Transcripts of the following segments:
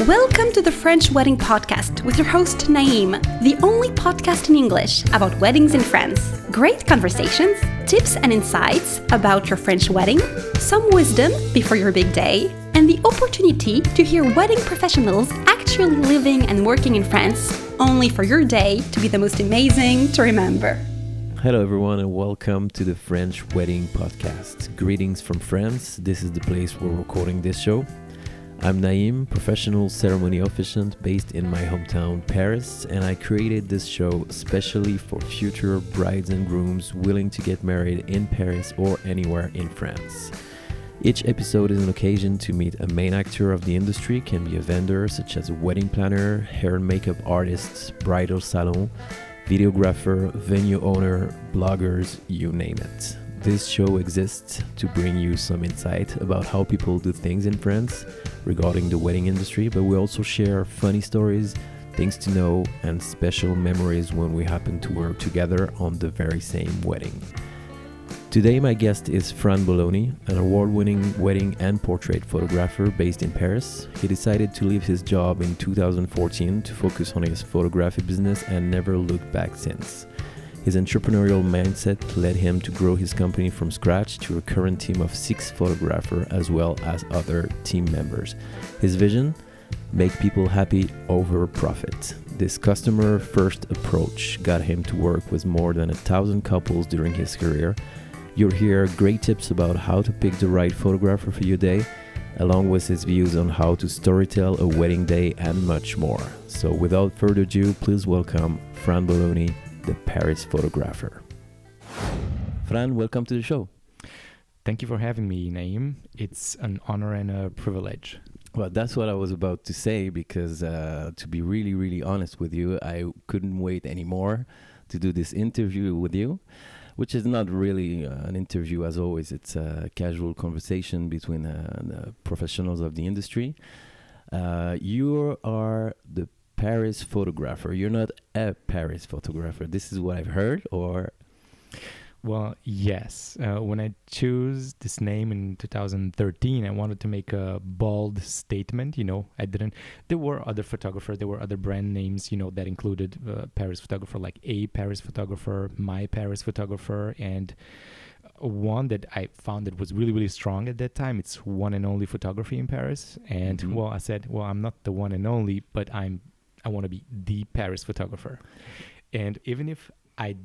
Welcome to the French Wedding Podcast with your host Naïm, the only podcast in English about weddings in France. Great conversations, tips and insights about your French wedding, some wisdom before your big day, and the opportunity to hear wedding professionals actually living and working in France, only for your day to be the most amazing to remember. Hello everyone and welcome to the French Wedding Podcast. Greetings from France. This is the place where we're recording this show. I'm Naïm, professional ceremony officiant based in my hometown Paris, and I created this show especially for future brides and grooms willing to get married in Paris or anywhere in France. Each episode is an occasion to meet a main actor of the industry, can be a vendor such as a wedding planner, hair and makeup artists, bridal salon, videographer, venue owner, bloggers, you name it. This show exists to bring you some insight about how people do things in France regarding the wedding industry, but we also share funny stories, things to know, and special memories when we happen to work together on the very same wedding. Today my guest is Fran Boloni, an award-winning wedding and portrait photographer based in Paris. He decided to leave his job in 2014 to focus on his photography business and never looked back since. His entrepreneurial mindset led him to grow his company from scratch to a current team of 6 photographers as well as other team members. His vision? Make people happy over profit. This customer-first approach got him to work with more than 1,000 couples during his career. You'll hear great tips about how to pick the right photographer for your day, along with his views on how to storytell a wedding day and much more. So without further ado, please welcome Fran Boloni, the Paris photographer. Fran, welcome to the show. Thank you for having me, Naïm. It's an honor and a privilege. Well, that's what I was about to say because to be really, really honest with you, I couldn't wait anymore to do this interview with you, which is not really an interview as always. It's a casual conversation between the professionals of the industry. You are the Paris photographer. You're not a Paris photographer. This is what I've heard, or? Well, yes. When I chose this name in 2013, I wanted to make a bold statement. There were other photographers, there were other brand names, that included Paris photographer, like a Paris photographer, my Paris photographer, and one that I found that was really, really strong at that time. It's One and Only Photography in Paris. And I said, I'm not the one and only, but I want to be the Paris photographer. And even if I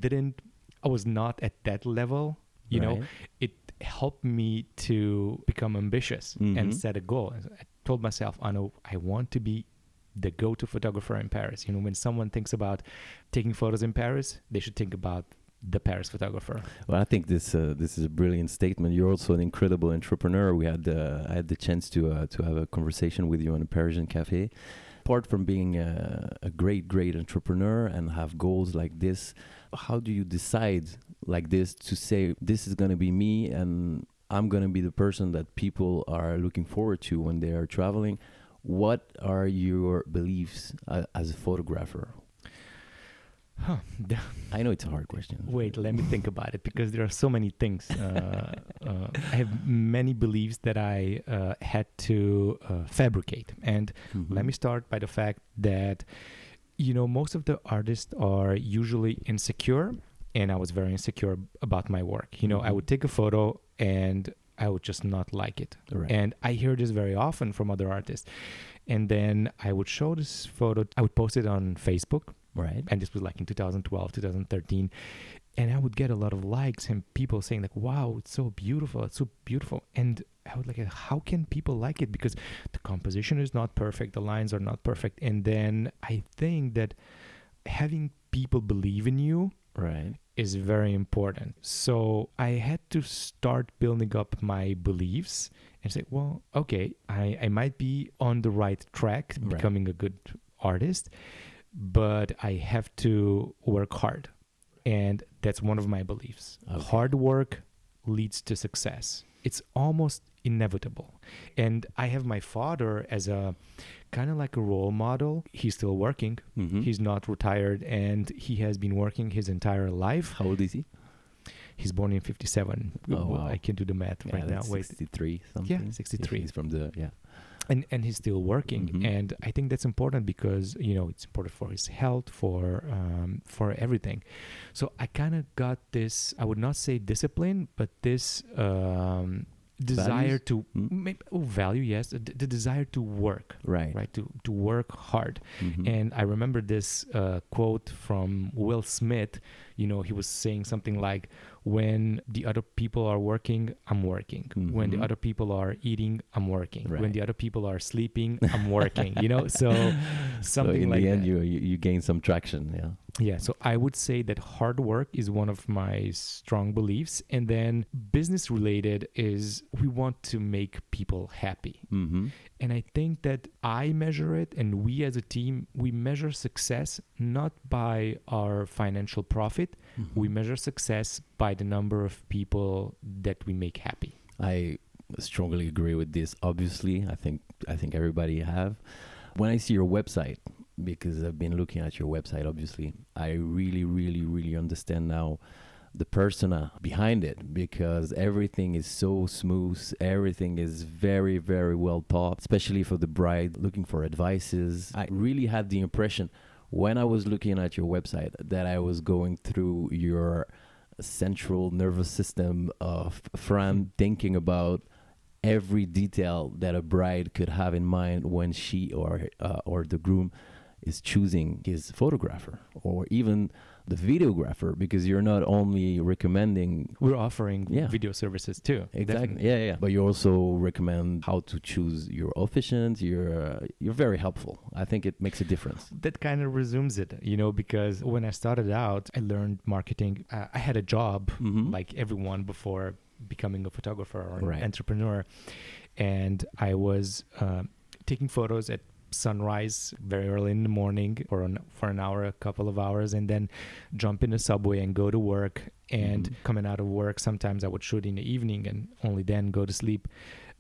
was not at that level, it helped me to become ambitious and set a goal. I told myself, I want to be the go-to photographer in Paris. When someone thinks about taking photos in Paris, they should think about the Paris photographer. Well, I think this is a brilliant statement. You're also an incredible entrepreneur. I had the chance to have a conversation with you in a Parisian cafe. Apart from being a great entrepreneur and have goals like this, how do you decide like this to say, this is going to be me and I'm going to be the person that people are looking forward to when they are traveling? What are your beliefs as a photographer? I know it's a hard question. Wait, let me think about it, because there are so many things. I have many beliefs that I had to fabricate. And let me start by the fact that, most of the artists are usually insecure, and I was very insecure about my work. I would take a photo and I would just not like it. Right. And I hear this very often from other artists. And then I would show this photo, I would post it on Facebook. Right. And this was like in 2012, 2013. And I would get a lot of likes and people saying like, wow, it's so beautiful. It's so beautiful. And I would like, how can people like it? Because the composition is not perfect. The lines are not perfect. And then I think that having people believe in you is very important. So I had to start building up my beliefs and say, well, okay, I might be on the right track, becoming a good artist, but I have to work hard. And that's one of my beliefs. Okay. Hard work leads to success. It's almost inevitable. And I have my father as a kind of like a role model. He's still working. He's not retired, and he has been working his entire life. How old is he? He's born in 57. Oh, wow. I can do the math right now. Wait, 63 something. Yeah, 63. He's from the, and he's still working. Mhm. And I think that's important because it's important for his health, for everything. So I kind of got this, I would not say discipline, but this desire Values? to value, yes, the desire to work, Right. to work hard. Mhm. And I remember this quote from Will Smith. He was saying something like, when the other people are working, I'm working. When the Mhm. other people are eating, I'm working. When Right. the other people are sleeping, I'm working. So So something in like the end, that. you gain some traction. Yeah. Yeah, so I would say that hard work is one of my strong beliefs. And then business related is we want to make people happy. Mm-hmm. And I think that I measure it, and we as a team, we measure success not by our financial profit. Mm-hmm. We measure success by the number of people that we make happy. I strongly agree with this. Obviously, I think everybody have. When I see your website, because I've been looking at your website, obviously, I really, really, really understand now the persona behind it, because everything is so smooth. Everything is very, very well thought, especially for the bride looking for advices. I really had the impression when I was looking at your website that I was going through your central nervous system of Fran, thinking about every detail that a bride could have in mind when she or the groom is choosing his photographer or even the videographer, because you're not only recommending. We're offering Yeah. video services too. Exactly. Definitely. Yeah. But you also recommend how to choose your officiant. You're very helpful. I think it makes a difference. That kind of resumes it, because when I started out, I learned marketing. I had a job Mhm. like everyone before becoming a photographer or an Right. entrepreneur. And I was taking photos at sunrise very early in the morning for an hour, a couple of hours, and then jump in the subway and go to work. And Mhm. coming out of work, sometimes I would shoot in the evening and only then go to sleep.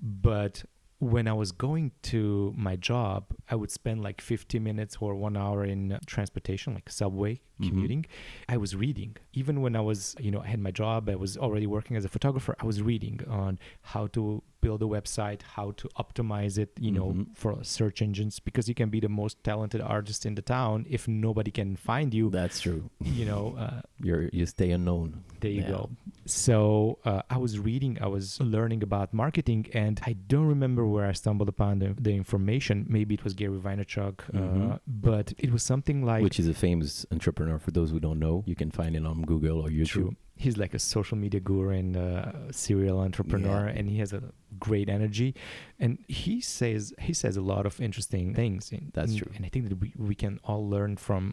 But when I was going to my job, I would spend like 50 minutes or 1 hour in transportation, like subway Mhm. commuting. I was reading. Even when I was, I had my job, I was already working as a photographer. I was reading on how to build a website, how to optimize it, Mhm. for search engines, because you can be the most talented artist in the town. If nobody can find you, That's true. uh, You stay unknown. there you Yeah. go. So I was reading, I was learning about marketing, and I don't remember where I stumbled upon the information. Maybe it was Gary Vaynerchuk, Mhm. but it was something like... Which is a famous entrepreneur. For those who don't know, you can find it on Google or YouTube. True. He's like a social media guru and a serial entrepreneur, Yeah. and he has a great energy, and he says a lot of interesting things. That's true. And I think that we can all learn from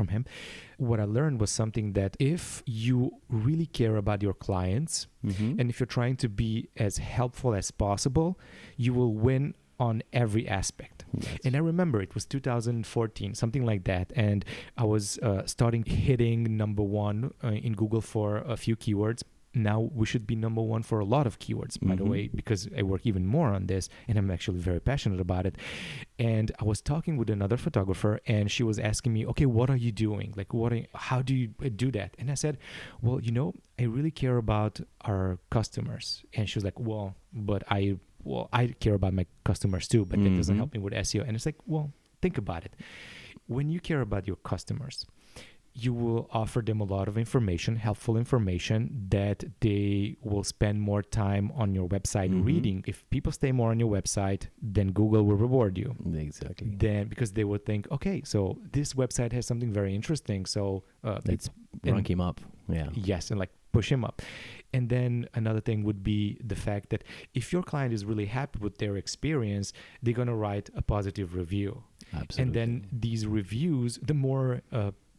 him. What I learned was something that if you really care about your clients, Mhm. and if you're trying to be as helpful as possible, you will win on every aspect. And I remember it was 2014, something like that. And I was starting hitting number one in Google for a few keywords. Now we should be number one for a lot of keywords, by the Mhm. way, because I work even more on this and I'm actually very passionate about it. And I was talking with another photographer and she was asking me, okay, what are you doing? Like, how do you do that? And I said, well, I really care about our customers. And she was like, well, I care about my customers too, but that doesn't Mhm. help me with SEO. And it's like, well, think about it. When you care about your customers, you will offer them a lot of information, helpful information that they will spend more time on your website Mhm. reading. If people stay more on your website, then Google will reward you. Exactly. Then because they would think, okay, so this website has something very interesting. So Let's and- rank him up. Yeah. Yes, and like push him up. And then another thing would be the fact that if your client is really happy with their experience, they're going to write a positive review. Absolutely. And then these reviews, the more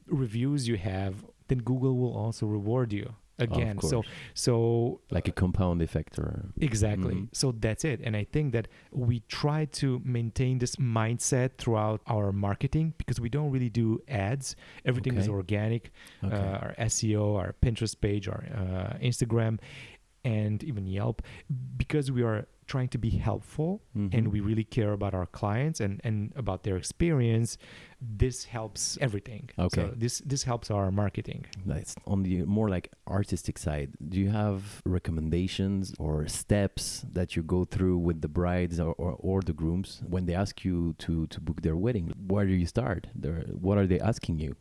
reviews you have, then Google will also reward you again. course. So like a compound effect or exactly. Mhm. So that's it. And I think that we try to maintain this mindset throughout our marketing because we don't really do ads. Everything is Okay. organic. Okay. Our SEO, our Pinterest page, our Instagram, and even Yelp, because we are trying to be helpful Mm-hmm. and we really care about our clients and about their experience, this helps everything. Okay. So this helps our marketing. Nice. On the more like artistic side, do you have recommendations or steps that you go through with the brides or the grooms when they ask you to book their wedding? Where do you start? What are they asking you?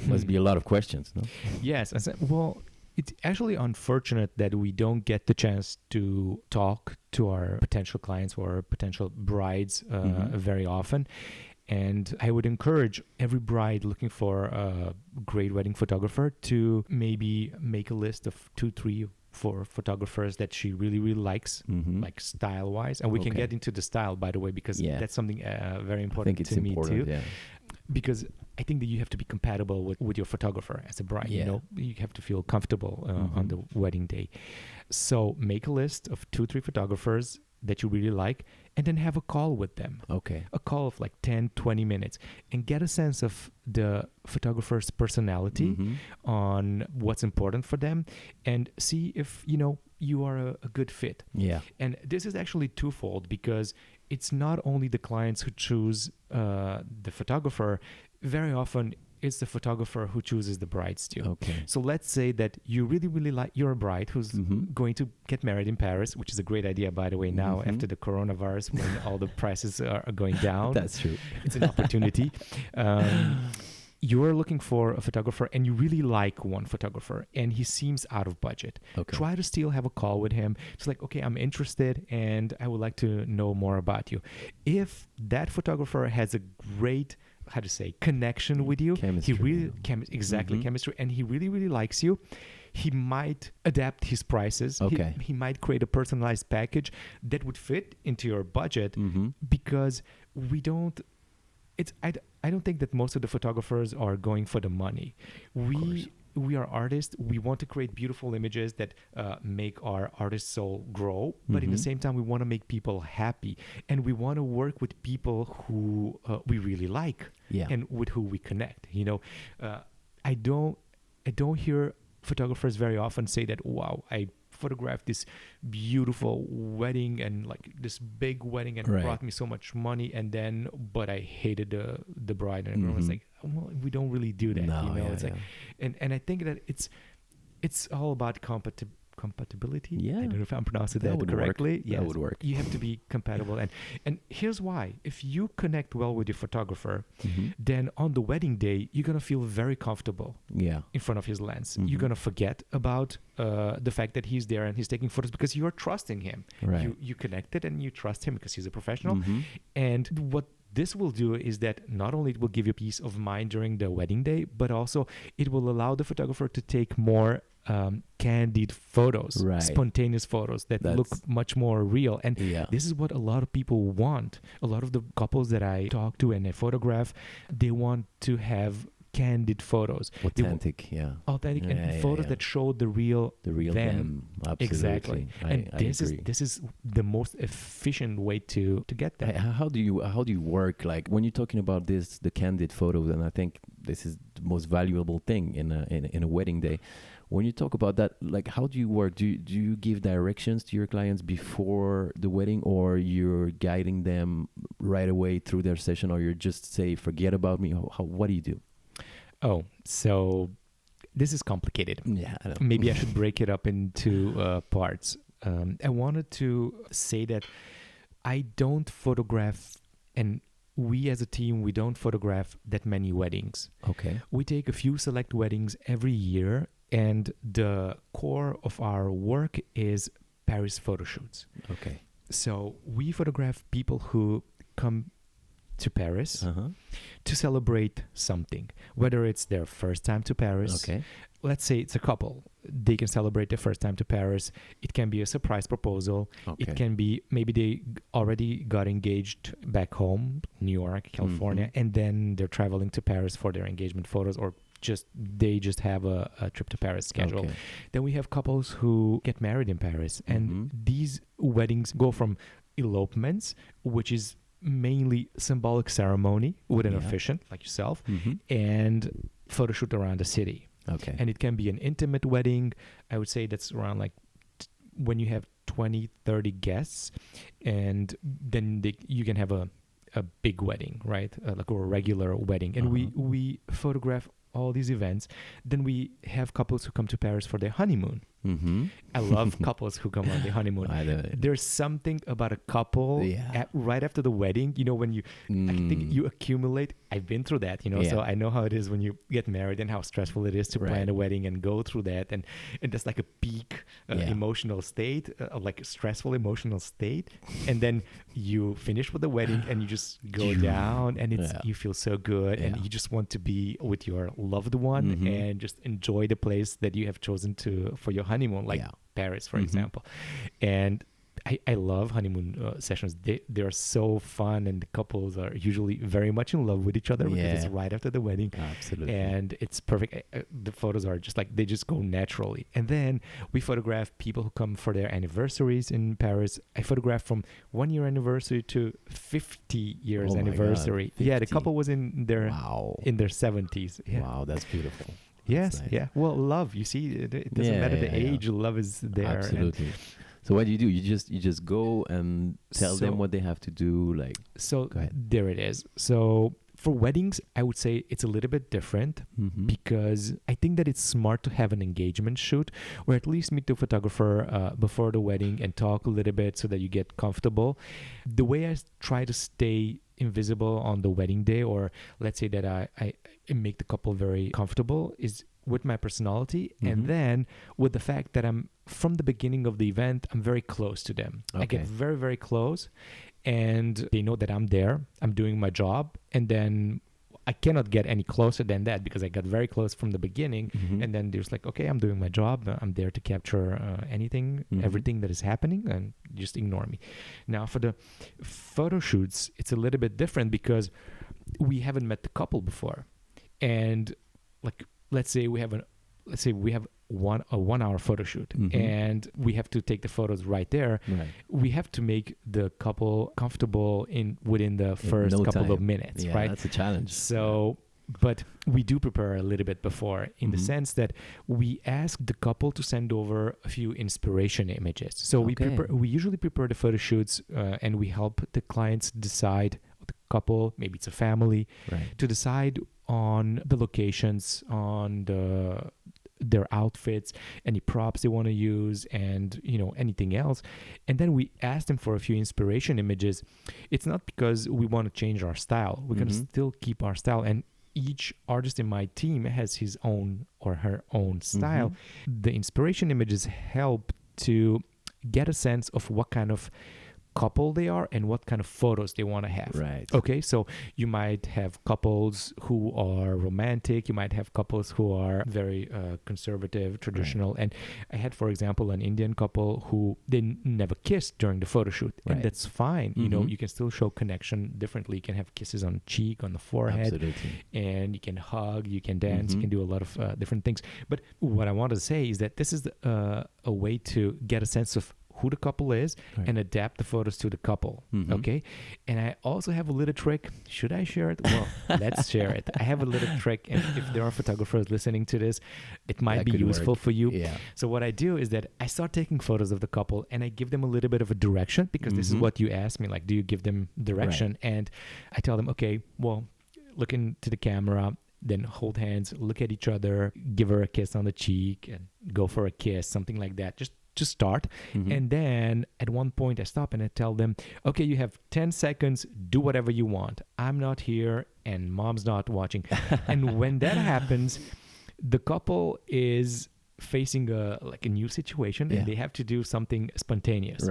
Must be a lot of questions, no? Yes. Well, it's actually unfortunate that we don't get the chance to talk to our potential clients or potential brides very often. And I would encourage every bride looking for a great wedding photographer to maybe make a list of 2, 3, 4 photographers that she really, really likes, Mm-hmm. like style-wise. And we can Okay. get into the style, by the way, because Yeah. that's something very I important think it's to me important. too. Yeah. Because I think that you have to be compatible with your photographer as a bride. Yeah. You know, you have to feel comfortable Mhm. on the wedding day. So make a list of 2, 3 photographers that you really like, and then have a call with them. Okay. A call of like 10, 20 minutes, and get a sense of the photographer's personality Mhm. on what's important for them, and see if, you know, you are a good fit. Yeah. And this is actually twofold, because it's not only the clients who choose the photographer. Very often it's the photographer who chooses the brides too. Okay. So let's say that you really, really like, you're a bride who's Mhm. going to get married in Paris, which is a great idea, by the way, now Mhm. after the coronavirus, when all the prices are going down. That's true. It's an opportunity. You're looking for a photographer and you really like one photographer and he seems out of budget. Okay. Try to still have a call with him. It's like, okay, I'm interested and I would like to know more about you. If that photographer has a great, how to say, connection with you, Chemistry, he really yeah. exactly Mhm. chemistry, and he really, really likes you, he might adapt his prices. Okay. He might create a personalized package that would fit into your budget, Mm-hmm. because we don't, I don't think that most of the photographers are going for the money. We are artists. We want to create beautiful images that make our artist soul grow, but in the Mhm. same time we want to make people happy, and we want to work with people who we really like, Yeah. and with who we connect. You know, I don't hear photographers very often say that, wow, I photographed this beautiful wedding and like this big wedding and Right. brought me so much money, and then but I hated the bride and the groom. It's Mhm. like, well, we don't really do that. No, You know, yeah, it's like, yeah. and I think that it's all about compatibility. Yeah. I don't know if I'm pronouncing That that would work. correctly. That Yes. would work. You have to be compatible, and here's why: if you connect well with your photographer, Mhm. then on the wedding day you're gonna feel very comfortable Yeah. in front of his lens. Mhm. You're gonna forget about the fact that he's there and he's taking photos, because you're trusting him. Right. You connected and you trust him because he's a professional. Mhm. And what this will do is that not only it will give you peace of mind during the wedding day, but also it will allow the photographer to take more candid photos, Right. spontaneous photos that look That's- much more real. And Yeah. this is what a lot of people want. A lot of the couples that I talk to and I photograph, they want to have candid photos. They wa- Authentic. Yeah. authentic Yeah, and yeah, photos yeah. that show the real them. Absolutely. Exactly. And I this agree. is the most efficient way to get that. How do you work, like when you're talking about this, the candid photos, and I think this is the most valuable thing in a wedding day. When you talk about that, like how do you work? Do you give directions to your clients before the wedding, or you're guiding them right away through their session, or you're just say forget about me? What do you do? Oh, so this is complicated. Yeah, I know. Maybe I should break it up into parts. I wanted to say that I don't photograph, and we as a team, we don't photograph that many weddings. Okay. We take a few select weddings every year, and the core of our work is Paris photo shoots. Okay. So we photograph people who come to Paris Uh-huh. to celebrate something, whether it's their first time to Paris. Okay. Let's say it's a couple. They can celebrate their first time to Paris. It can be a surprise proposal. Okay. It can be maybe they already got engaged back home, New York, California, Mhm. and then they're traveling to Paris for their engagement photos, or they just have a trip to Paris scheduled. Okay. Then we have couples who get married in Paris, and Mhm. these weddings go from elopements, which is mainly symbolic ceremony with an Yeah. officiant like yourself, Mhm. and photo shoot around the city. Okay. And it can be an intimate wedding. I would say that's around like when you have 20, 30 guests, and then you can have a big wedding, right? Like a regular wedding. And we photograph all these events. Then we have couples who come to Paris for their honeymoon. I love couples who come on their honeymoon. There's something about a couple right after the wedding, when you, I think you accumulate. I've been through that, so I know how it is when you get married and how stressful it is to plan a wedding and go through that. And that's like a peak emotional state, like a stressful emotional state. And then you finish with the wedding and you just go down and you feel so good and you just want to be with your loved one and just enjoy the place that you have chosen for your honeymoon, like Paris, for example. And I love honeymoon sessions. They are so fun, and the couples are usually very much in love with each other because it's right after the wedding. Absolutely. And it's perfect. The photos are just like, they just go naturally. And then we photograph people who come for their anniversaries in Paris. I photograph from 1 year anniversary to 50 years anniversary. God, 50. Yeah, the couple was in their 70s. Yeah. Wow, that's beautiful. Yes, nice. Yeah. Well, love, you see, it doesn't matter the age, love is there. Absolutely. So what do? You just go and tell them what they have to do, like. So there it is. So for weddings, I would say it's a little bit different because I think that it's smart to have an engagement shoot, or at least meet the photographer before the wedding and talk a little bit so that you get comfortable. The way I try to stay invisible on the wedding day, or let's say that I make the couple very comfortable, is with my personality, and then with the fact that I'm, from the beginning of the event, I'm very close to them. I get very, very close, and they know that I'm there, I'm doing my job, and then I cannot get any closer than that because I got very close from the beginning. And then there's like, okay, I'm doing my job, I'm there to capture everything that is happening, and just ignore me. Now for the photo shoots, it's a little bit different because we haven't met the couple before, and like, let's say we have a 1 hour photo shoot, and we have to take the photos right there. We have to make the couple comfortable within the first couple of minutes, right? That's a challenge. So, but we do prepare a little bit before, in the sense that we ask the couple to send over a few inspiration images. So we usually prepare the photo shoots, and we help the clients decide, the couple, maybe it's a family, to decide on the locations, on their outfits, any props they want to use, and anything else. And then we ask them for a few inspiration images. It's not because we want to change our style. We're going to still keep our style, and each artist in my team has his own or her own style. The inspiration images help to get a sense of what kind of couple they are and what kind of photos they want to have. Okay, so you might have couples who are romantic, you might have couples who are very conservative, traditional. And I had, for example, an Indian couple who they never kissed during the photo shoot, and that's fine. You can still show connection differently. You can have kisses on the cheek, on the forehead, and you can hug, you can dance, you can do a lot of different things. But what I want to say is that this is a way to get a sense of who the couple is and adapt the photos to the couple. Okay. And I also have a little trick. Should I share it? Well, let's share it. I have a little trick, and if there are photographers listening to this, it might be useful for you. So what I do is that I start taking photos of the couple, and I give them a little bit of a direction, because this is what you asked me, like, do you give them direction? And I tell them, okay, well, look into the camera, then hold hands, look at each other, give her a kiss on the cheek, and go for a kiss, something like that. Just start. And then at one point I stop and I tell them, okay, you have 10 seconds, do whatever you want. I'm not here and mom's not watching. And when that happens, the couple is facing a new situation, and they have to do something spontaneous.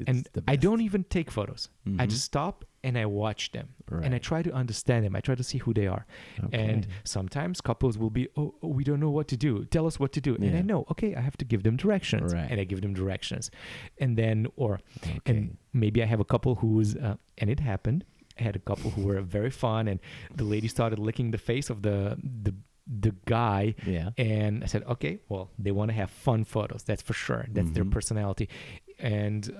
And I don't even take photos. I just stop and I watch them, and I try to understand them. I try to see who they are. And sometimes couples will be, oh, we don't know what to do. Tell us what to do. And I know, okay, I have to give them directions, and I give them directions. And then, and maybe I have a couple who's, and it happened. I had a couple who were very fun, and the lady started licking the face of the guy, and I said, okay, well, they want to have fun photos, that's for sure. That's their personality. And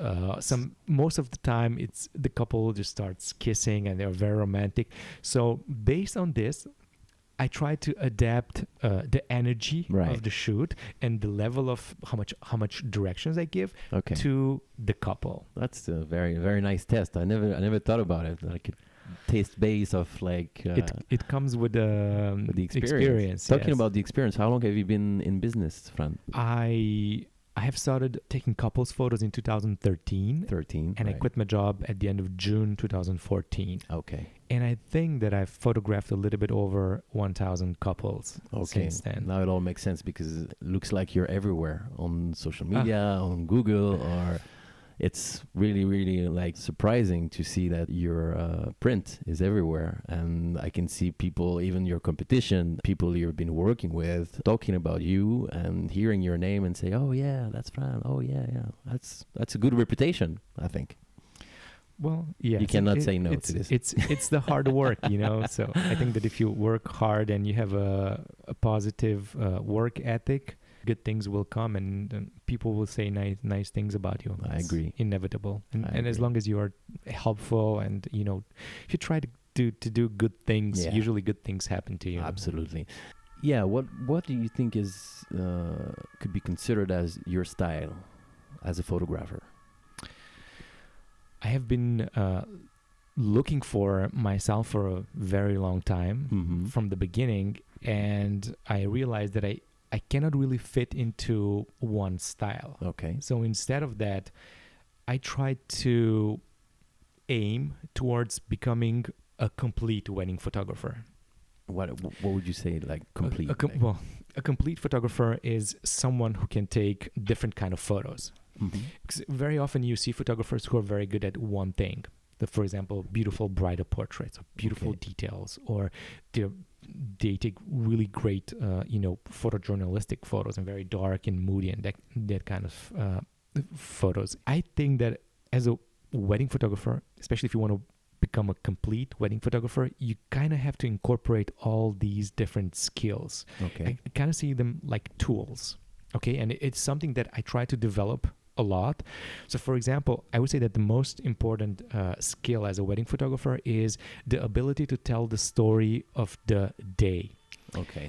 most of the time, it's the couple just starts kissing, and they're very romantic. So based on this, I try to adapt the energy Right. of the shoot and the level of how much directions I give Okay. to the couple. That's a very, very nice test. I never thought about it. Like a taste base of like It comes with the experience. Talking yes. about the experience, how long have you been in business, Fran? I have started taking couples photos in 2013, 13. and I right. quit my job at the end of June 2014. Okay. And I think that I've photographed a little bit over 1,000 couples Okay. since then. Now it all makes sense because it looks like you're everywhere on social media, on Google, or it's really, really like surprising to see that your print is everywhere. And I can see people, even your competition, people you've been working with, talking about you and hearing your name and say, "Oh yeah, that's Fran. Oh yeah, yeah." That's a good reputation, I think. Well, yeah, You cannot say no to this. It's the hard work, you know. So I think that if you work hard and you have a positive work ethic, good things will come, and people will say nice things about you. I It's agree. inevitable, and I as agree. long as you are helpful and if you try to do good things, Yeah. usually good things happen to you. Absolutely. Yeah. What do you think is could be considered as your style as a photographer? I have been looking for myself for a very long time Mm-hmm. from the beginning, and I realized that I cannot really fit into one style. Okay. So instead of that, I tried to aim towards becoming a complete wedding photographer. What would you say, like complete? like- Well, a complete photographer is someone who can take different kind of photos. Mhm. 'Cause very often you see photographers who are very good at one thing. For example, beautiful bridal portraits or beautiful Okay. details, or they take really great, photojournalistic photos and very dark and moody and that kind of photos. I think that as a wedding photographer, especially if you want to become a complete wedding photographer, you kind of have to incorporate all these different skills. Okay. I kind of see them like tools. Okay. And it's something that I try to develop a lot. So, for example, I would say that the most important skill as a wedding photographer is the ability to tell the story of the day Okay.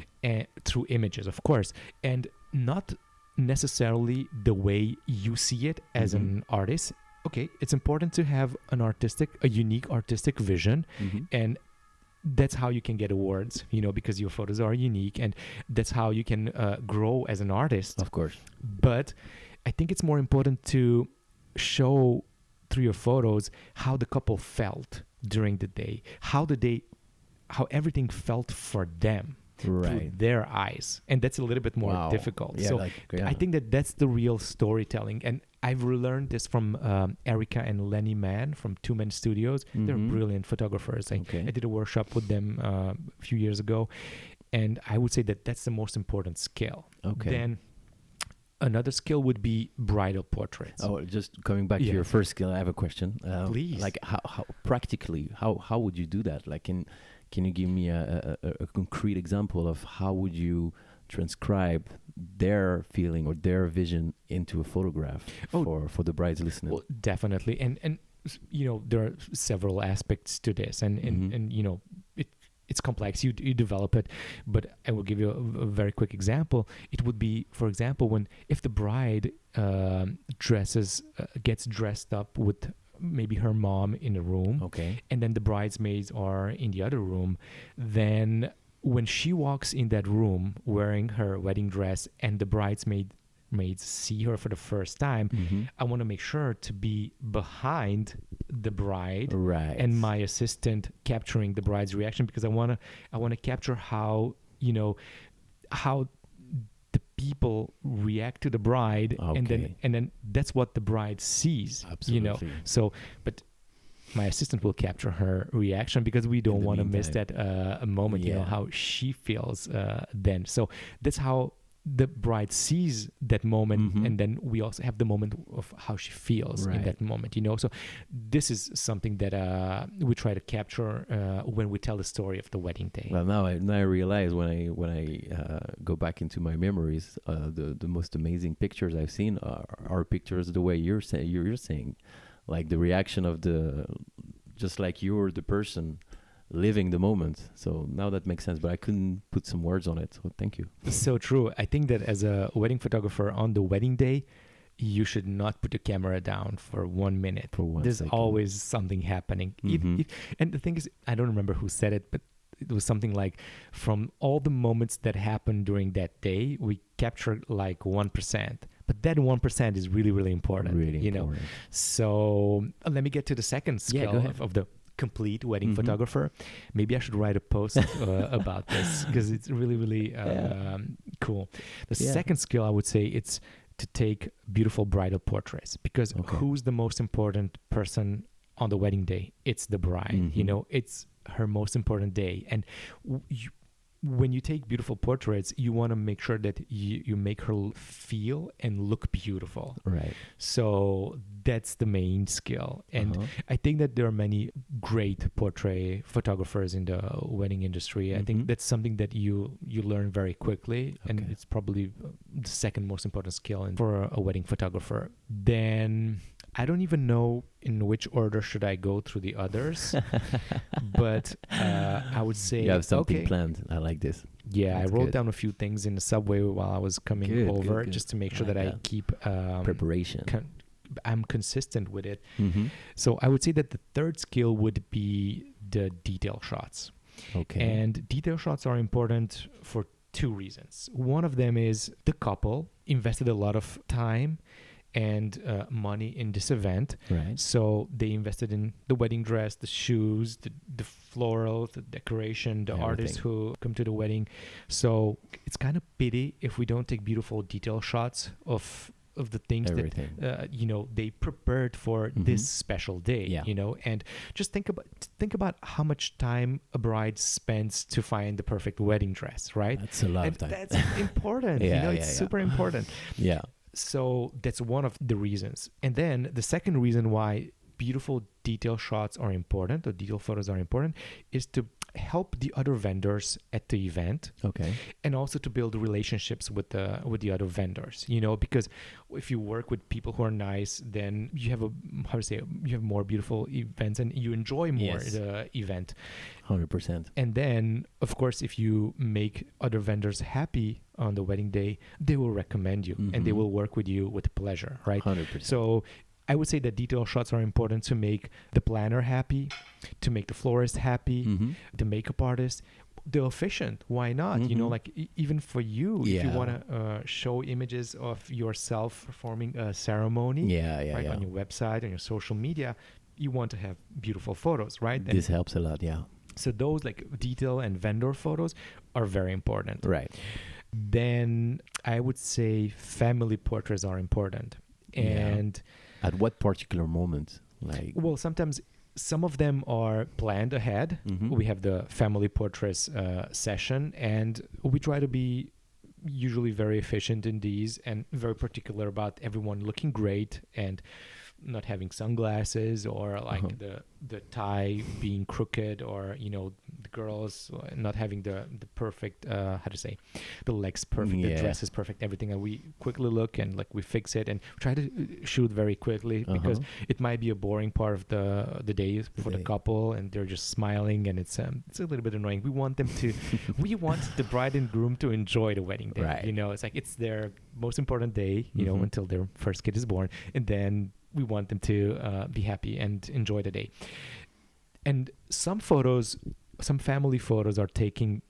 through images, of course, and not necessarily the way you see it as Mhm. an artist. Okay, it's important to have a unique artistic vision, Mhm. and that's how you can get awards, because your photos are unique, and that's how you can grow as an artist. Of course. But I think it's more important to show through your photos how the couple felt during the day, how everything felt for them through Right. their eyes, and that's a little bit more Wow. difficult. Yeah, So yeah. I think that's the real storytelling, and I've learned this from Erica and Lenny Mann from Two Men Studios. They're Mhm. brilliant photographers. Okay. I did a workshop with them a few years ago, and I would say that that's the most important skill. Okay. Then another skill would be bridal portraits. Oh, just coming back to your Yes. first skill, I have a question. Please. Like, how practically, how would you do that? Like, can you give me a concrete example of how would you transcribe their feeling or their vision into a photograph for the brides listening? Well, definitely, and there are several aspects to this, and Mhm. and it's complex. You develop it, but I will give you a very quick example. It would be, for example, if the bride gets dressed up with maybe her mom in a room, Okay. and then the bridesmaids are in the other room, then when she walks in that room wearing her wedding dress and the bridesmaids see her for the first time, Mhm. I want to make sure to be behind the bride Right. and my assistant capturing the bride's reaction, because I want to capture how the people react to the bride, Okay. and then that's what the bride sees. Absolutely. So, but my assistant will capture her reaction, because we don't the want to miss meantime. that a moment, Yeah. how she feels then. So that's how the bride sees that moment, Mhm. and then we also have the moment of how she feels in Right. that moment. So this is something that we try to capture when we tell the story of the wedding day. Well, now I realize when I go back into my memories, the most amazing pictures I've seen are pictures the way you're saying, like the reaction of just like you're the person living the moment. So now that makes sense, but I couldn't put some words on it. So thank you. So true. I think that as a wedding photographer on the wedding day, you should not put the camera down for 1 minute. For one There's second. always something happening. And the thing is, I don't remember who said it, but it was something like, from all the moments that happened during that day, we captured like 1%. But that 1% is really, really important. Really you important. know. So let me get to the second skill go ahead. of the complete wedding photographer. Maybe I should write a post about this, because it's really, really cool. The second skill, I would say, it's to take beautiful bridal portraits, because who's the most important person on the wedding day? It's the bride. You know, it's her most important day. And when you take beautiful portraits, you want to make sure that you make her feel and look beautiful. Right. So that's the main skill. And I think that there are many great portrait photographers in the wedding industry. I think that's something that you learn very quickly. And it's probably the second most important skill for a wedding photographer. Then I don't even know in which order should I go through the others, but I would say you have something planned. I like this. Yeah, That's I wrote good. down a few things in the subway while I was coming over, good. just to make sure I like that I that. keep Preparation. I'm consistent with it. So I would say that the third skill would be the detail shots. Okay. And detail shots are important for two reasons. One of them is the couple invested a lot of time and money in this event. Right. So they invested in the wedding dress, the shoes, the florals, the decoration, the artists who come to the wedding. So it's kind of pity if we don't take beautiful detail shots of the things that they prepared for this special day. You know, and just think about how much time a bride spends to find the perfect wedding dress, right? That's a lot of time. That's important. It's super important. Yeah. So that's one of the reasons. And then the second reason why beautiful detail shots are important, or detail photos are important, is to help the other vendors at the event. Okay. And also to build relationships with the other vendors, you know, because if you work with people who are nice, then you have you have more beautiful events and you enjoy more the event. 100%. And then, of course, if you make other vendors happy on the wedding day, they will recommend you and they will work with you with pleasure, right? 100%. So I would say that detail shots are important to make the planner happy, to make the florist happy, the makeup artist, the officiant. Why not? You know, like even for you, if you want to show images of yourself performing a ceremony on your website, on your social media, you want to have beautiful photos, right? This helps a lot, yeah. So those like detail and vendor photos are very important. Right. Then I would say family portraits are important. And at what particular moment? Like, well, sometimes some of them are planned ahead. We have the family portraits session, and we try to be usually very efficient in these and very particular about everyone looking great and not having sunglasses or like the tie being crooked, or you know, the girls not having the perfect the legs perfect, the dress is perfect, everything. And we quickly look and like we fix it and try to shoot very quickly because it might be a boring part of the day for the couple and they're just smiling and it's a little bit annoying. We want them to we want the bride and groom to enjoy the wedding day, right? You know, it's like it's their most important day, you know, until their first kid is born, and then we want them to be happy and enjoy the day. And some family photos are taken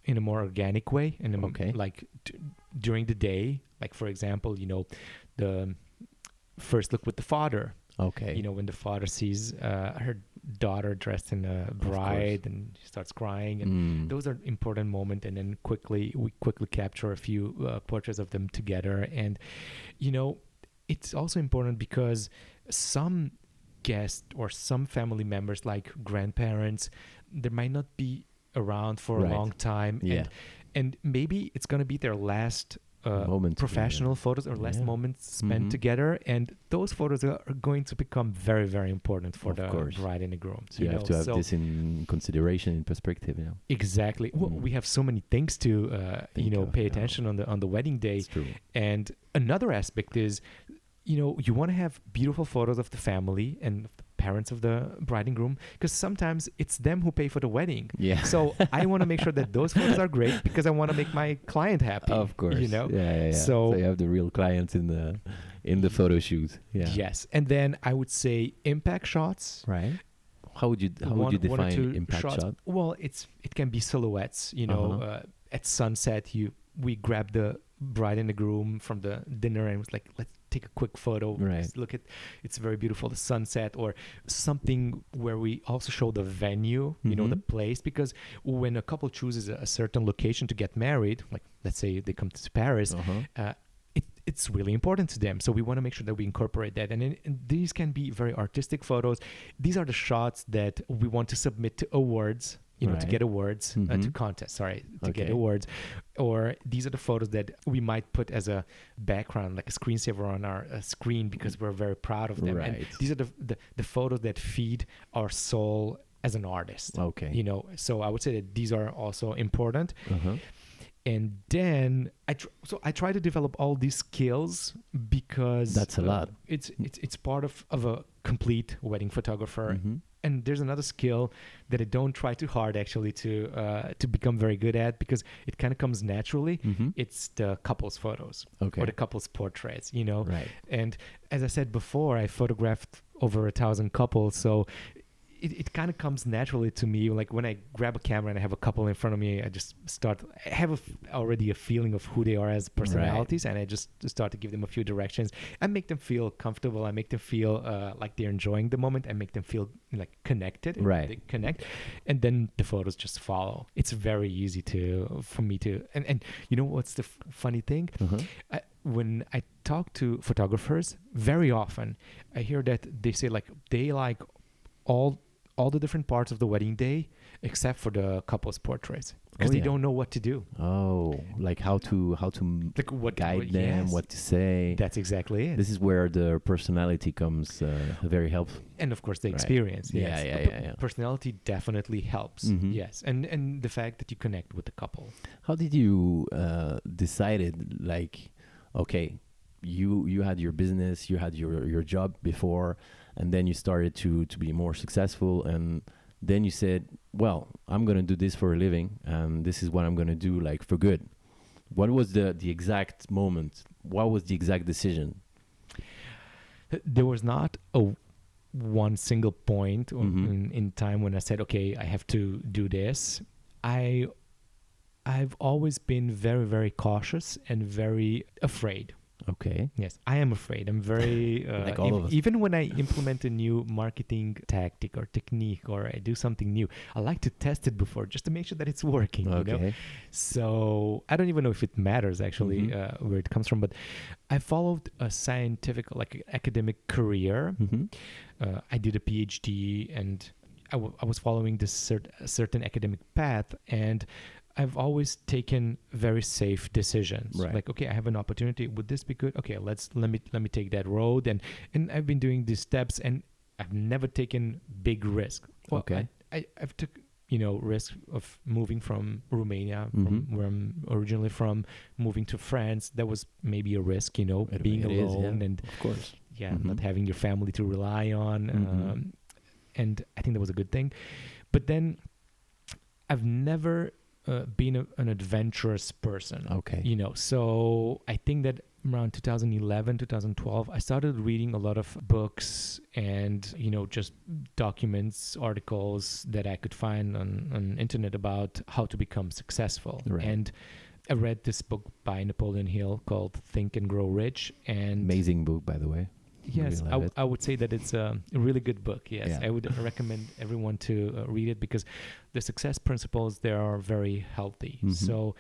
in a more organic way, and like during the day. Like for example, you know, the first look with the father. Okay. You know, when the father sees her daughter dressed in a bride and she starts crying, and those are important moments. And then we quickly capture a few portraits of them together. And you know, it's also important because some guests or some family members, like grandparents, they might not be around for a long time, and maybe it's going to be their last professional photos or last moments spent together, and those photos are going to become very, very important for the bride and the groom. So you have to have this in consideration, in perspective. Yeah, exactly. Well, we have so many things to pay attention on the wedding day. That's true. And another aspect is, you know, you want to have beautiful photos of the family and parents of the bride and groom, because sometimes it's them who pay for the wedding. Yeah. So I want to make sure that those photos are great because I want to make my client happy. Of course. You know? Yeah. So you have the real clients in the photo shoot. Yeah. Yes. And then I would say impact shots. Right. How would you define one or two impact shots. shot? Well, it can be silhouettes. You know, at sunset, we grab the bride and the groom from the dinner and was like, let's take a quick photo. Right. Just look at, it's very beautiful, the sunset, or something where we also show the venue, you know, the place, because when a couple chooses a certain location to get married, like let's say they come to Paris, it's really important to them. So we want to make sure that we incorporate that. And these can be very artistic photos. These are the shots that we want to submit to awards, you know, to get awards, to contests, to get awards. Or these are the photos that we might put as a background, like a screensaver on our screen, because we're very proud of them. Right. And these are the photos that feed our soul as an artist. Okay. You know, so I would say that these are also important. And then I try to develop all these skills because that's a lot. It's part of a complete wedding photographer. And there's another skill that I don't try too hard actually to become very good at, because it kind of comes naturally. It's the couples photos or the couples portraits, you know. Right. And as I said before, I photographed over 1,000 couples, so it kind of comes naturally to me. Like when I grab a camera and I have a couple in front of me, I just I have already a feeling of who they are as personalities, and I just start to give them a few directions. I make them feel comfortable. I make them feel like they're enjoying the moment. I make them feel like connected. Right. They connect, and then the photos just follow. It's very easy for me to. And you know what's the funny thing? When I talk to photographers, very often I hear that they say like they like all the different parts of the wedding day except for the couple's portraits, because they don't know what to do. Like how to Like what guide them, what to say. That's exactly it. This is where the personality comes very helpful. And of course the experience. Yes. Yeah. Personality definitely helps. Yes. And the fact that you connect with the couple. How did you decided, like, okay, you had your business, you had your job before, and then you started to be more successful, and then you said, well, I'm going to do this for a living, and this is what I'm going to do, like, for good. What was the exact moment? What was the exact decision? There was not one single point in time when I said, okay, I have to do this. I've always been very, very cautious and very afraid. Okay. Yes, I am afraid. I'm very like all of us. Even when I implement a new marketing tactic or technique, or I do something new, I like to test it before just to make sure that it's working. Okay. You know? So I don't even know if it matters actually where it comes from, but I followed a scientific, like academic career. I did a PhD, and I was following this certain academic path, and I've always taken very safe decisions. Right. Like, okay, I have an opportunity. Would this be good? Okay, let me take that road. And I've been doing these steps, and I've never taken big risk. Well, okay. I've took risk of moving from Romania, from where I'm originally from, moving to France. That was maybe a risk, being alone and of course, not having your family to rely on. And I think that was a good thing. But then I've never been an adventurous person. Okay. So I think that around 2011, 2012, I started reading a lot of books and, just documents, articles that I could find on internet about how to become successful. Right. And I read this book by Napoleon Hill called Think and Grow Rich. And amazing book, by the way. Yes, I would say that it's a really good book. Yes, yeah. I would recommend everyone to read it, because the success principles there are very healthy. So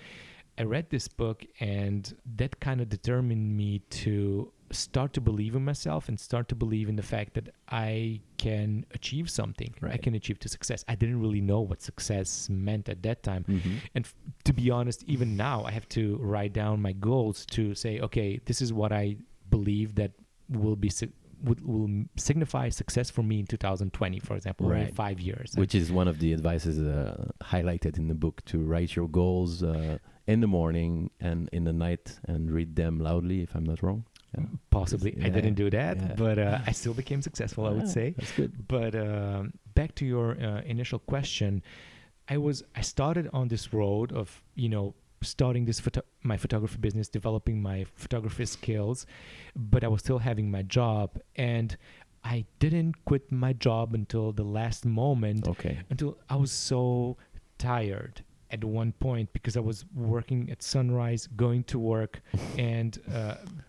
I read this book, and that kind of determined me to start to believe in myself and start to believe in the fact that I can achieve something. Right. I can achieve to success. I didn't really know what success meant at that time. And to be honest, even now I have to write down my goals to say, okay, this is what I believe that will signify success for me in 2020, for example, or in 5 years. Which is one of the advices highlighted in the book, to write your goals in the morning and in the night and read them loudly, if I'm not wrong. Possibly. I Yeah, didn't do that, yeah. but I still became successful, I would Ah, say. that's good. But back to your initial question, I started on this road of, starting this my photography business, developing my photography skills, but I was still having my job, and I didn't quit my job until the last moment, Okay. until I was so tired at one point, because I was working at sunrise, going to work, and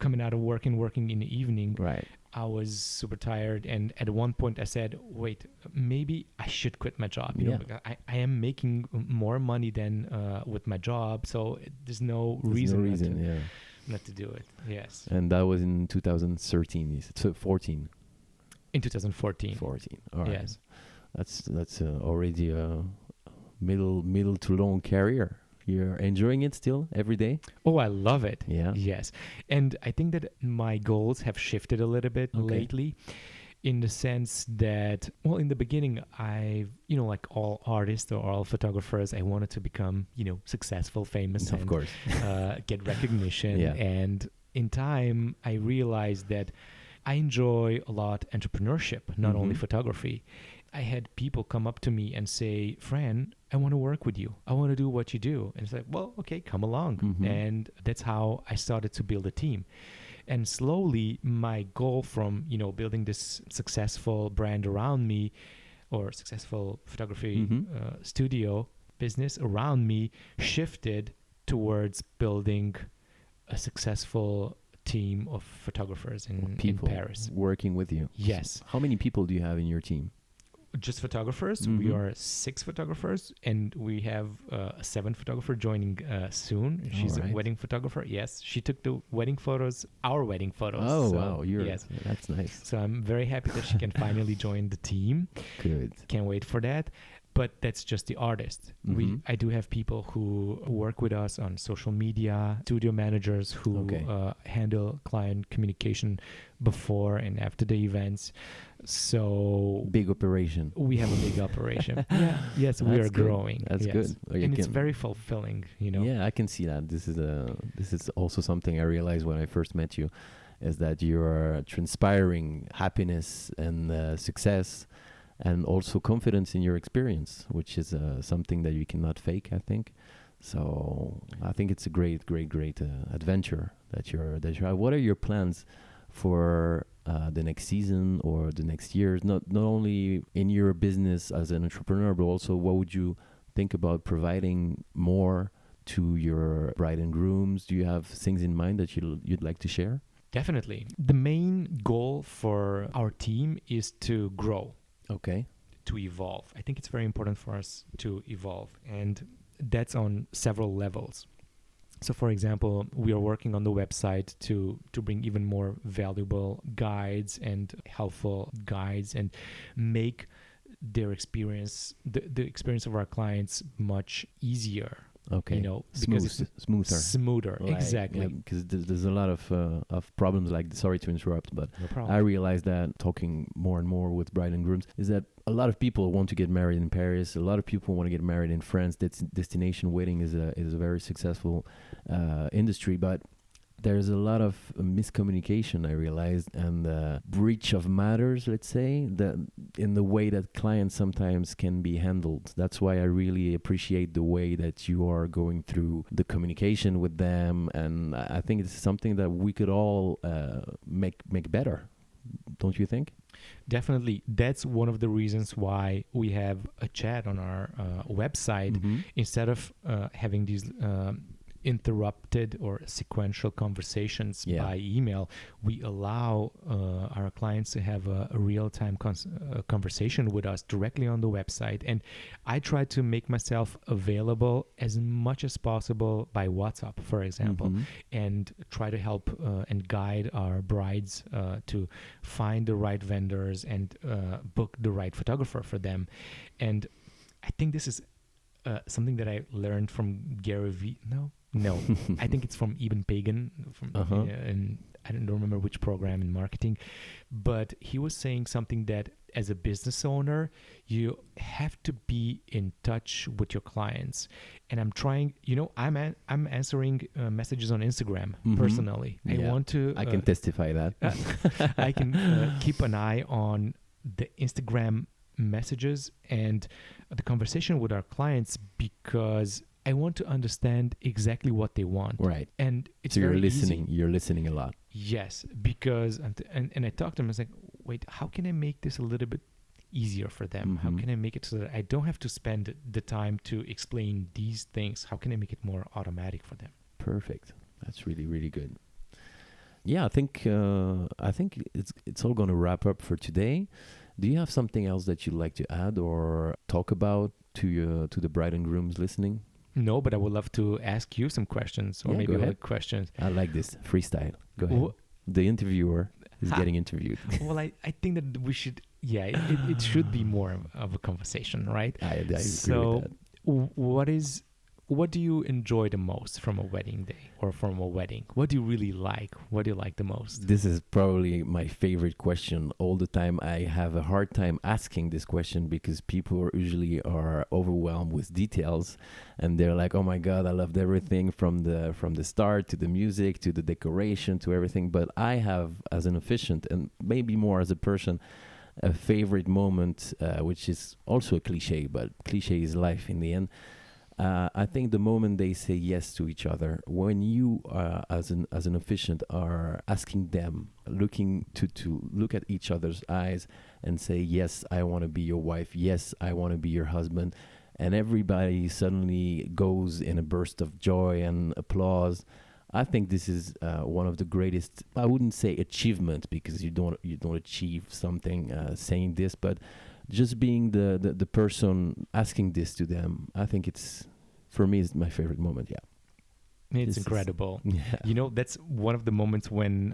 coming out of work and working in the evening. Right. I was super tired, and at one point I said, wait, maybe I should quit my job. Yeah. Because I am making more money than with my job, so there's no There's reason, no reason, yeah. not to do it. Yes. And that was in 2013, you said. So 14. In 2014. 14. All right. Yes. That's already a middle to long career. You're enjoying it still every day? Oh, I love it. Yeah. Yes. And I think that my goals have shifted a little bit lately, in the sense that, well, in the beginning, like all artists or all photographers, I wanted to become, successful, famous, Of and course. get recognition. Yeah. And in time, I realized that I enjoy a lot entrepreneurship, not only photography. I had people come up to me and say, Fran, I want to work with you. I want to do what you do. And it's like, well, okay, come along. And that's how I started to build a team. And slowly, my goal from, building this successful brand around me, or successful photography studio business around me, shifted towards building a successful team of photographers in Paris. Working with you. Yes. How many people do you have in your team? Just photographers. We are 6 photographers, and we have a 7th photographer joining soon. She's a wedding photographer. Yes, she took the wedding photos, our wedding photos. Oh, so, wow. Yes. That's nice. So I'm very happy that she can finally join the team. Good. Can't wait for that. But that's just the artist. I do have people who work with us on social media, studio managers who handle client communication before and after the events. So big operation. we have a big operation. Yes, we are growing. That's good. And it's very fulfilling, Yeah, I can see that. This is also something I realized when I first met you, is that you are transpiring happiness and success, and also confidence in your experience, which is something that you cannot fake, I think. So I think it's a great adventure that you're. What are your plans for the next season or the next years? Not only in your business as an entrepreneur, but also what would you think about providing more to your bride and grooms? Do you have things in mind that you'd like to share? Definitely. The main goal for our team is to grow. Okay. To evolve. I think it's very important for us to evolve, and that's on several levels. So, for example, we are working on the website to bring even more valuable guides and helpful guides, and make their experience, the experience of our clients, much easier. Okay. Because it's smoother. Right. Exactly. Because there's a lot of problems like, sorry to interrupt, but No problem. I realize that talking more and more with bride and grooms is that a lot of people want to get married in Paris. A lot of people want to get married in France. Destination wedding is a very successful industry, but there's a lot of miscommunication, I realized, and breach of matters, let's say, that in the way that clients sometimes can be handled. That's why I really appreciate the way that you are going through the communication with them, and I think it's something that we could all make better. Don't you think? Definitely. That's one of the reasons why we have a chat on our website. Instead of having these interrupted or sequential conversations by email, we allow our clients to have a real-time conversation with us directly on the website. And I try to make myself available as much as possible by WhatsApp, for example, and try to help and guide our brides to find the right vendors and book the right photographer for them. And I think this is something that I learned from Gary Vee. No, I think it's from Eben Pagan, and I don't remember which program in marketing, but he was saying something that as a business owner, you have to be in touch with your clients. And I'm trying, I'm answering messages on Instagram personally. I want to. I can testify that. I can keep an eye on the Instagram messages and the conversation with our clients, because I want to understand exactly what they want. Right. And it's so you're very listening. easy. You're listening a lot. Yes, because and I talked to them. I was like, wait, how can I make this a little bit easier for them? How can I make it so that I don't have to spend the time to explain these things? How can I make it more automatic for them? Perfect. That's really, really good. Yeah, I think it's all going to wrap up for today. Do you have something else that you'd like to add or talk about to the bride and grooms listening? No, but I would love to ask you some questions, or maybe other questions. I like this freestyle. Go ahead. The interviewer is getting interviewed. Well, I think that we should. Yeah, it should be more of a conversation, right? I agree with that. What do you enjoy the most from a wedding day or from a wedding? What do you really like? What do you like the most? This is probably my favorite question all the time. I have a hard time asking this question because people usually are overwhelmed with details, and they're like, "Oh my God, I loved everything from the start to the music to the decoration to everything." But I have, as an officiant and maybe more as a person, a favorite moment, which is also a cliche, but cliche is life in the end. I think the moment they say yes to each other, when you as an officiant are asking them, looking to look at each other's eyes and say, yes, I want to be your wife, yes, I want to be your husband, and everybody suddenly goes in a burst of joy and applause. I think this is one of the greatest, I wouldn't say achievement, because you don't achieve something saying this, but just being the person asking this to them, I think for me, it's my favorite moment. Yeah, it's incredible. That's one of the moments when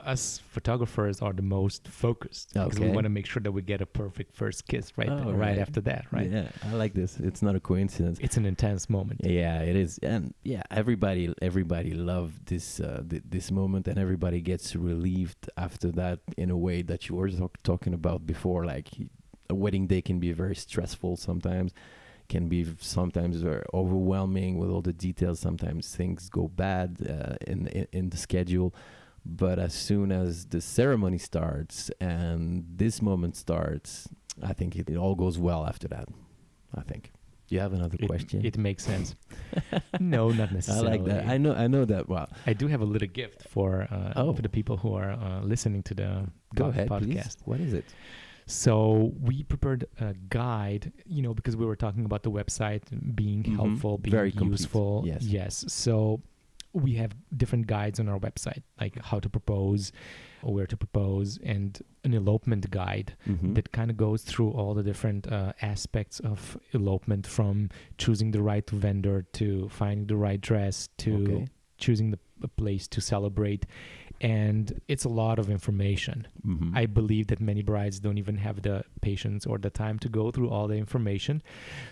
us photographers are the most focused, because we want to make sure that we get a perfect first kiss right after that, right? Yeah, I like this. It's not a coincidence. It's an intense moment. Yeah, it is, and everybody loved this this moment, and everybody gets relieved after that in a way that you were talking about before. Like, a wedding day can be very stressful sometimes. Can be sometimes very overwhelming with all the details. Sometimes things go bad in the schedule. But as soon as the ceremony starts and this moment starts, I think it all goes well after that. I think. Do you have another question? It makes sense. No, not necessarily. I like that. I know that. Wow. I do have a little gift for the people who are listening to the Go ahead, podcast. Please. What is it? So we prepared a guide, because we were talking about the website being helpful, being very useful. Complete. Yes. So we have different guides on our website, like how to propose, or where to propose, and an elopement guide that kind of goes through all the different aspects of elopement, from choosing the right vendor to finding the right dress to choosing the place to celebrate. And it's a lot of information. I believe that many brides don't even have the patience or the time to go through all the information.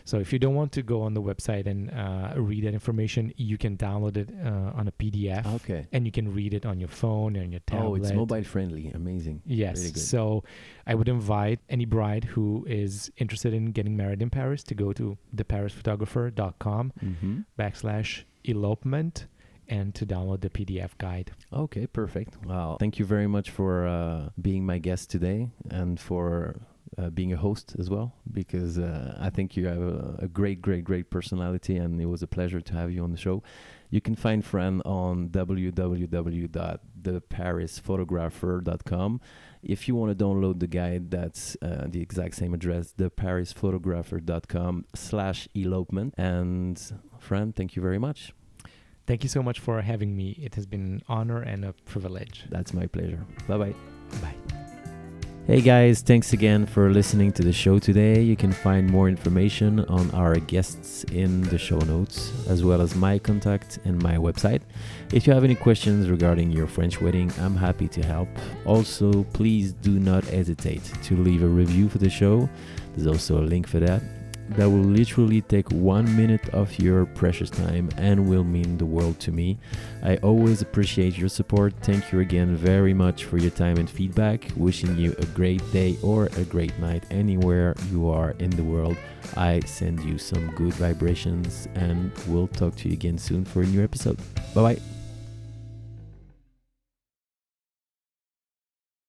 So if you don't want to go on the website and read that information, you can download it on a PDF. Okay. And you can read it on your phone or on your tablet. Oh, it's mobile friendly. Amazing. Yes. Really good. So I would invite any bride who is interested in getting married in Paris to go to theparisphotographer.com/elopement. And to download the PDF guide. Okay, perfect. Wow. Thank you very much for being my guest today, and for being a host as well, because I think you have a great personality, and it was a pleasure to have you on the show. You can find Fran on www.theparisphotographer.com. If you want to download the guide, that's the exact same address, theparisphotographer.com/elopement. And Fran, thank you very much. Thank you so much for having me. It has been an honor and a privilege. That's my pleasure. Bye-bye. Bye. Hey guys, thanks again for listening to the show today. You can find more information on our guests in the show notes, as well as my contact and my website. If you have any questions regarding your French wedding, I'm happy to help. Also, please do not hesitate to leave a review for the show. There's also a link for that. That will literally take 1 minute of your precious time and will mean the world to me. I always appreciate your support. Thank you again very much for your time and feedback. Wishing you a great day or a great night anywhere you are in the world. I send you some good vibrations and we'll talk to you again soon for a new episode. Bye bye.